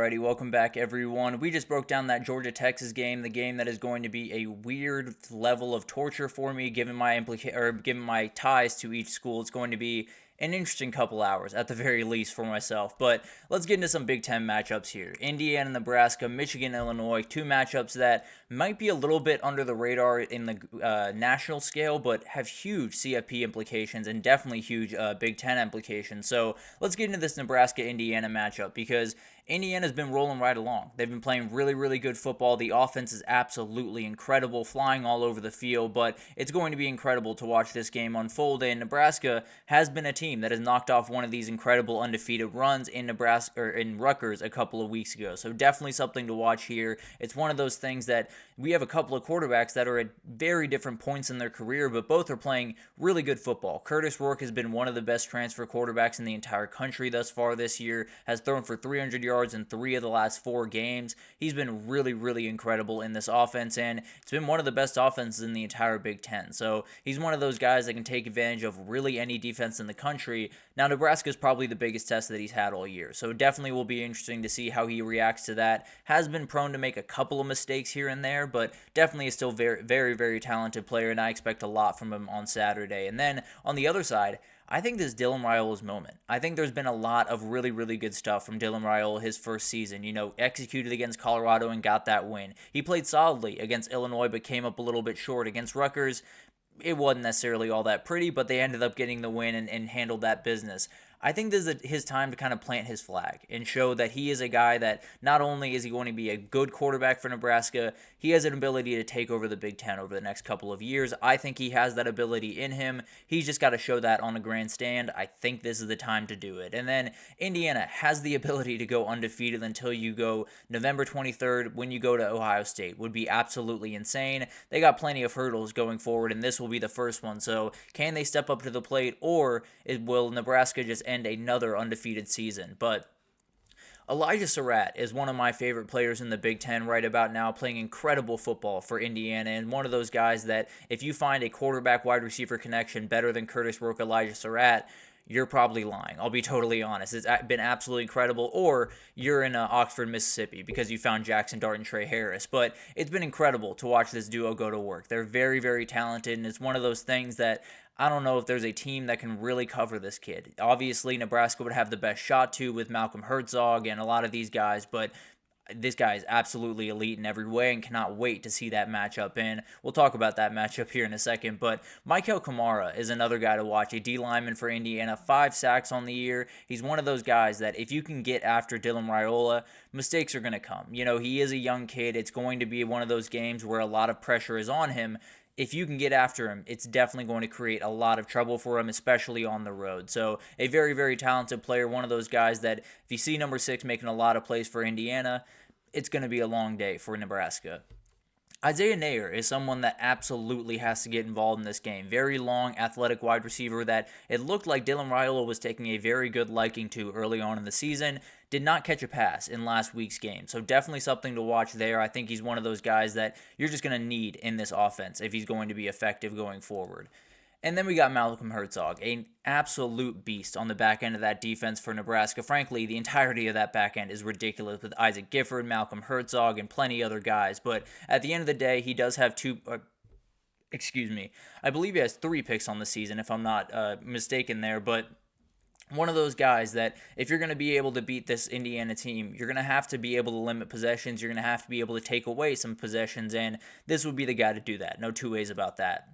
Alrighty, welcome back everyone. We just broke down that Georgia-Texas game, the game that is going to be a weird level of torture for me given my ties to each school. It's going to be an interesting couple hours at the very least for myself. But let's get into some Big Ten matchups here. Indiana-Nebraska, Michigan-Illinois, two matchups that might be a little bit under the radar in the national scale, but have huge CFP implications and definitely huge Big Ten implications. So let's get into this Nebraska-Indiana matchup because Indiana's been rolling right along. They've been playing really, really good football. The offense is absolutely incredible, flying all over the field, but it's going to be incredible to watch this game unfold. And Nebraska has been a team that has knocked off one of these incredible undefeated runs in Nebraska or in Rutgers a couple of weeks ago. So definitely something to watch here. It's one of those things that we have a couple of quarterbacks that are at very different points in their career, but both are playing really good football. Curtis Rourke has been one of the best transfer quarterbacks in the entire country thus far this year, has thrown for 300 yards in 3 of the last 4 games. He's been really, really incredible in this offense, and it's been one of the best offenses in the entire Big Ten. So he's one of those guys that can take advantage of really any defense in the country. Now, Nebraska is probably the biggest test that he's had all year, so definitely will be interesting to see how he reacts to that. Has been prone to make a couple of mistakes here and there, but definitely is still very, very, very talented player, and I expect a lot from him on Saturday. And then on the other side, I think this is Dylan Raiola's moment. I think there's been a lot of really, really good stuff from Dylan Raiola his first season. Executed against Colorado and got that win. He played solidly against Illinois, but came up a little bit short against Rutgers. It wasn't necessarily all that pretty, but they ended up getting the win and handled that business. I think this is his time to kind of plant his flag and show that he is a guy that not only is he going to be a good quarterback for Nebraska, he has an ability to take over the Big Ten over the next couple of years. I think he has that ability in him. He's just got to show that on the grandstand. I think this is the time to do it. And then Indiana has the ability to go undefeated until you go November 23rd when you go to Ohio State. Would be absolutely insane. They got plenty of hurdles going forward, and this will be the first one. So can they step up to the plate, or will Nebraska just end another undefeated season? But Elijah Surratt is one of my favorite players in the Big Ten right about now, playing incredible football for Indiana, and one of those guys that if you find a quarterback-wide receiver connection better than Curtis Rourke, Elijah Surratt, you're probably lying. I'll be totally honest. It's been absolutely incredible. Or you're in Oxford, Mississippi because you found Jackson Dart and Trey Harris. But it's been incredible to watch this duo go to work. They're very, very talented, and it's one of those things that I don't know if there's a team that can really cover this kid. Obviously, Nebraska would have the best shot to with Malcolm Herzog and a lot of these guys, but this guy is absolutely elite in every way and cannot wait to see that matchup. And we'll talk about that matchup here in a second. But Michael Kamara is another guy to watch, a D lineman for Indiana, 5 sacks on the year. He's one of those guys that if you can get after Dylan Raiola, mistakes are going to come. He is a young kid. It's going to be one of those games where a lot of pressure is on him. If you can get after him, it's definitely going to create a lot of trouble for him, especially on the road. So a very, very talented player, one of those guys that if you see number 6 making a lot of plays for Indiana, it's going to be a long day for Nebraska. Isaiah Nair is someone that absolutely has to get involved in this game. Very long, athletic wide receiver that it looked like Dylan Raiola was taking a very good liking to early on in the season. Did not catch a pass in last week's game. So definitely something to watch there. I think he's one of those guys that you're just going to need in this offense if he's going to be effective going forward. And then we got Malcolm Herzog, an absolute beast on the back end of that defense for Nebraska. Frankly, the entirety of that back end is ridiculous with Isaac Gifford, Malcolm Herzog, and plenty other guys. But at the end of the day, he does have I believe he has 3 picks on the season, if I'm not mistaken there. But one of those guys that if you're going to be able to beat this Indiana team, you're going to have to be able to limit possessions. You're going to have to be able to take away some possessions, and this would be the guy to do that. No two ways about that.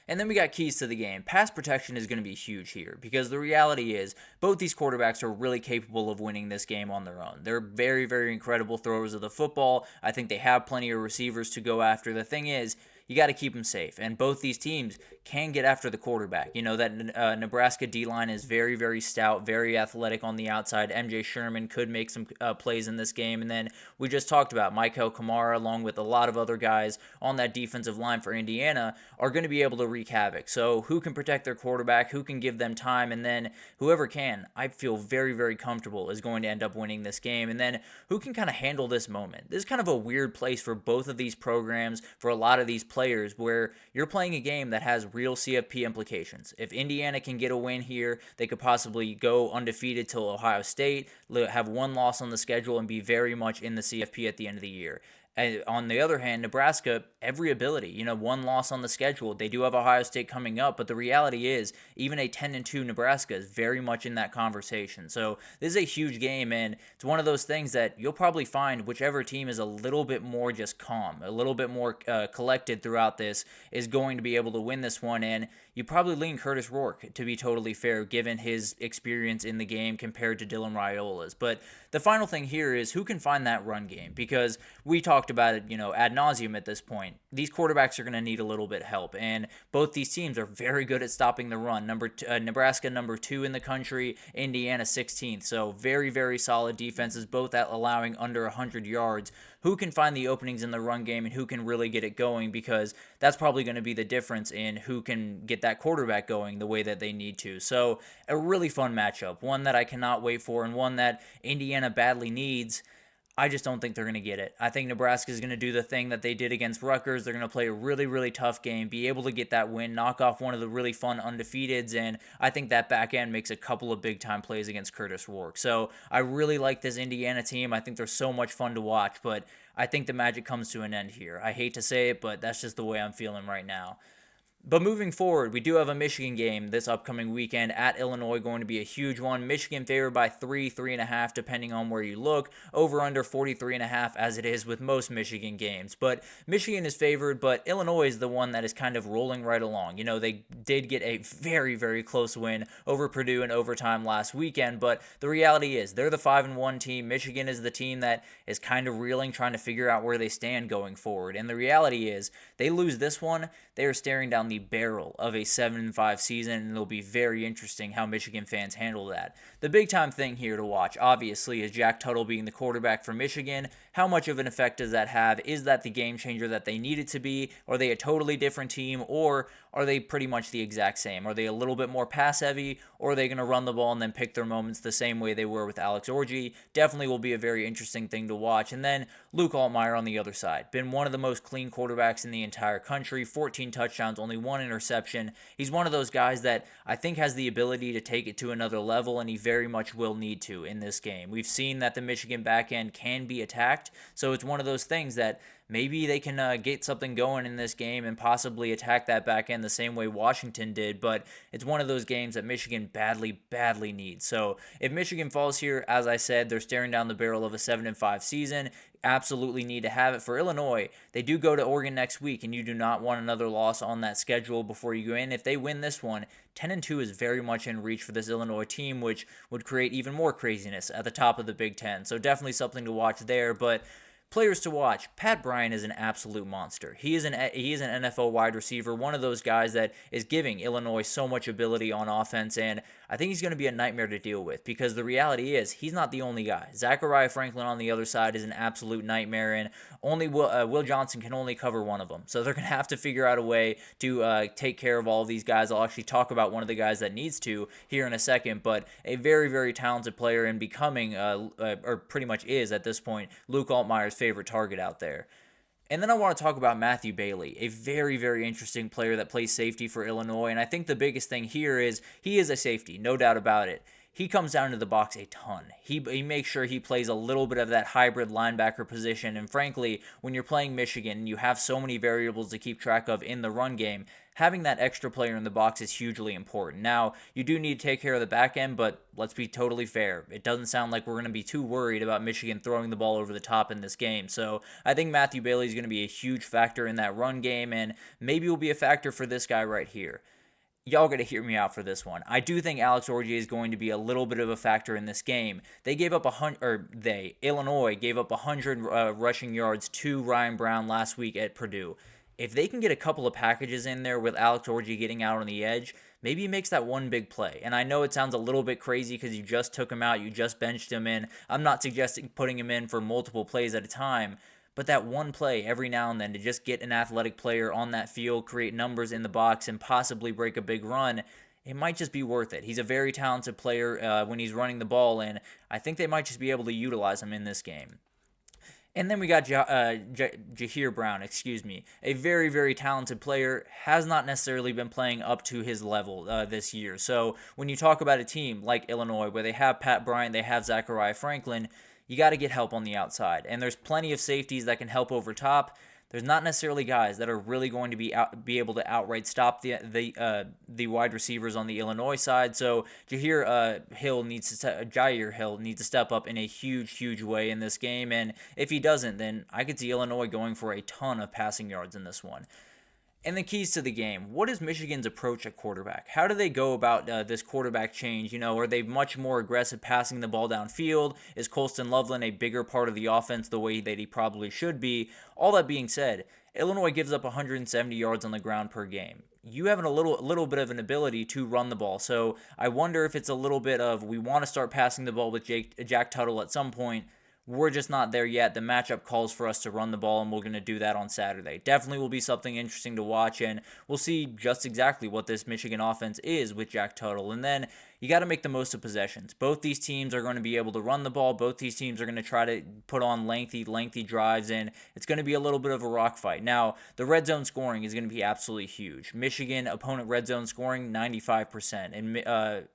And then we got keys to the game. Pass protection is going to be huge here because the reality is both these quarterbacks are really capable of winning this game on their own. They're very, very incredible throwers of the football. I think they have plenty of receivers to go after. The thing is, you got to keep them safe. And both these teams can get after the quarterback. That Nebraska D-line is very, very stout, very athletic on the outside. MJ Sherman could make some plays in this game. And then we just talked about Michael Kamara, along with a lot of other guys on that defensive line for Indiana, are going to be able to wreak havoc. So who can protect their quarterback? Who can give them time? And then whoever can, I feel very, very comfortable is going to end up winning this game. And then who can kind of handle this moment? This is kind of a weird place for both of these programs, for a lot of these players players where you're playing a game that has real CFP implications. If Indiana can get a win here, they could possibly go undefeated till Ohio State, have one loss on the schedule, and be very much in the CFP at the end of the year. And on the other hand, Nebraska, every ability, one loss on the schedule. They do have Ohio State coming up, but the reality is even a 10-2 Nebraska is very much in that conversation. So this is a huge game, and it's one of those things that you'll probably find whichever team is a little bit more just calm, a little bit more collected throughout this is going to be able to win this one. And you probably lean Curtis Rourke, to be totally fair, given his experience in the game compared to Dylan Raiola's. But the final thing here is who can find that run game, because we talked about it, ad nauseum at this point. These quarterbacks are going to need a little bit of help, and both these teams are very good at stopping the run. Nebraska number 2 in the country, Indiana 16th. So very, very solid defenses, both at allowing under 100 yards. Who can find the openings in the run game and who can really get it going, because that's probably going to be the difference in who can get that quarterback going the way that they need to. So a really fun matchup, one that I cannot wait for, and one that Indiana badly needs. I just don't think they're going to get it. I think Nebraska is going to do the thing that they did against Rutgers. They're going to play a really, really tough game, be able to get that win, knock off one of the really fun undefeateds, and I think that back end makes a couple of big-time plays against Curtis Rourke. So I really like this Indiana team. I think they're so much fun to watch, but I think the magic comes to an end here. I hate to say it, but that's just the way I'm feeling right now. But moving forward, we do have a Michigan game this upcoming weekend at Illinois, going to be a huge one. Michigan favored by 3.5, depending on where you look. Over under 43.5, as it is with most Michigan games. But Michigan is favored, but Illinois is the one that is kind of rolling right along. They did get a very, very close win over Purdue in overtime last weekend, but the reality is they're the 5-1 team. Michigan is the team that is kind of reeling, trying to figure out where they stand going forward. And the reality is they lose this one, they are staring down the barrel of a 7-5 season, and it'll be very interesting how Michigan fans handle that. The big time thing here to watch, obviously, is Jack Tuttle being the quarterback for Michigan. How much of an effect does that have? Is that the game changer that they need it to be? Are they a totally different team, or are they pretty much the exact same? Are they a little bit more pass heavy, or are they going to run the ball and then pick their moments the same way they were with Alex Orji? Definitely will be a very interesting thing to watch. And then Luke Altmaier on the other side. Been one of the most clean quarterbacks in the entire country. 14 touchdowns, only 1 interception. He's one of those guys that I think has the ability to take it to another level, and he very much will need to in this game. We've seen that the Michigan back end can be attacked, so it's one of those things that maybe they can get something going in this game and possibly attack that back end the same way Washington did, but it's one of those games that Michigan badly, badly needs. So if Michigan falls here, as I said, they're staring down the barrel of a 7-5 season. Absolutely need to have it. For Illinois, they do go to Oregon next week, and you do not want another loss on that schedule before you go in. If they win this one, 10-2 is very much in reach for this Illinois team, which would create even more craziness at the top of the Big Ten. So definitely something to watch there, but players to watch. Pat Bryant is an absolute monster. He is an NFL wide receiver, one of those guys that is giving Illinois so much ability on offense, and I think he's going to be a nightmare to deal with, because the reality is he's not the only guy. Zachariah Franklin on the other side is an absolute nightmare, and only Will Johnson can only cover one of them. So they're going to have to figure out a way to take care of all of these guys. I'll actually talk about one of the guys that needs to here in a second, but a very, very talented player, and becoming, or pretty much is at this point, Luke Altmaier's favorite target out there. And then I want to talk about Matthew Bailey, a very, very interesting player that plays safety for Illinois. And I think the biggest thing here is he is a safety, no doubt about it. He comes down to the box a ton. He makes sure he plays a little bit of that hybrid linebacker position. And frankly, when you're playing Michigan and you have so many variables to keep track of in the run game, having that extra player in the box is hugely important. Now, you do need to take care of the back end, but let's be totally fair. It doesn't sound like we're going to be too worried about Michigan throwing the ball over the top in this game. So I think Matthew Bailey is going to be a huge factor in that run game, and maybe will be a factor for this guy right here. Y'all got to hear me out for this one. I do think Alex Orji is going to be a little bit of a factor in this game. Illinois gave up 100 rushing yards to Ryan Brown last week at Purdue. If they can get a couple of packages in there with Alex Orji getting out on the edge, maybe he makes that one big play. And I know it sounds a little bit crazy because you just took him out, you just benched him in. I'm not suggesting putting him in for multiple plays at a time, but that one play every now and then to just get an athletic player on that field, create numbers in the box, and possibly break a big run, it might just be worth it. He's a very talented player when he's running the ball, and I think they might just be able to utilize him in this game. And then we got Jahir Brown, a very, very talented player, has not necessarily been playing up to his level this year. So when you talk about a team like Illinois, where they have Pat Bryant, they have Zachariah Franklin, you got to get help on the outside. And there's plenty of safeties that can help over top. There's not necessarily guys that are really going to be able to outright stop the wide receivers on the Illinois side. So Jair Hill needs to step up in a huge way in this game. And if he doesn't, then I could see Illinois going for a ton of passing yards in this one. And the keys to the game. What is Michigan's approach at quarterback? How do they go about this quarterback change? Are they much more aggressive passing the ball downfield? Is Colston Loveland a bigger part of the offense the way that he probably should be? All that being said, Illinois gives up 170 yards on the ground per game. You have a little bit of an ability to run the ball. So I wonder if it's a little bit of we want to start passing the ball with Jack Tuttle at some point. We're just not there yet. The matchup calls for us to run the ball, and we're going to do that on Saturday. Definitely will be something interesting to watch, and we'll see just exactly what this Michigan offense is with Jack Tuttle. And then you got to make the most of possessions. Both these teams are going to be able to run the ball. Both these teams are going to try to put on lengthy drives, and it's going to be a little bit of a rock fight. Now, the red zone scoring is going to be absolutely huge. Michigan opponent red zone scoring 95%,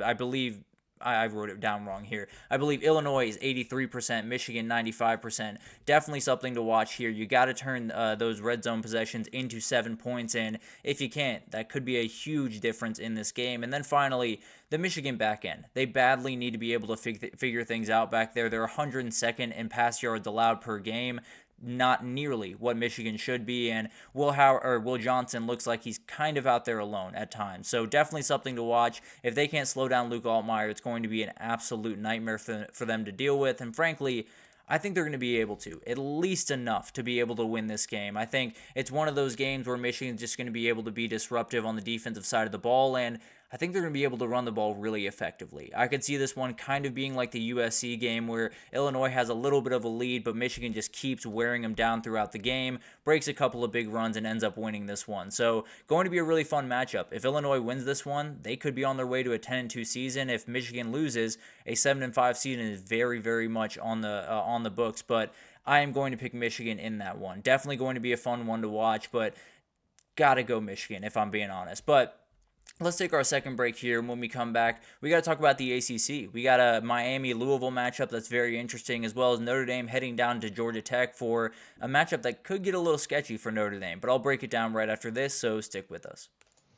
I believe I wrote it down wrong here. I believe Illinois is 83%, Michigan 95%. Definitely something to watch here. You got to turn those red zone possessions into 7 points, and if you can't, that could be a huge difference in this game. And then finally, the Michigan back end. They badly need to be able to figure things out back there. They're 102nd in pass yards allowed per game. Not nearly what Michigan should be, and Will Johnson looks like he's kind of out there alone at times. So definitely something to watch. If they can't slow down Luke Altmaier, it's going to be an absolute nightmare for them to deal with. And frankly, I think they're going to be able to, at least enough to be able to win this game. I think it's one of those games where Michigan's just going to be able to be disruptive on the defensive side of the ball, and I think they're going to be able to run the ball really effectively. I could see this one kind of being like the USC game where Illinois has a little bit of a lead, but Michigan just keeps wearing them down throughout the game, breaks a couple of big runs, and ends up winning this one. So going to be a really fun matchup. If Illinois wins this one, they could be on their way to a 10-2 season. If Michigan loses, a 7-5 season is very much on the books, but I am going to pick Michigan in that one. Definitely going to be a fun one to watch, but gotta go Michigan if I'm being honest. But let's take our second break here, and when we come back, we got to talk about the ACC. We got a Miami-Louisville matchup that's very interesting, as well as Notre Dame heading down to Georgia Tech for a matchup that could get a little sketchy for Notre Dame. But I'll break it down right after this, so stick with us.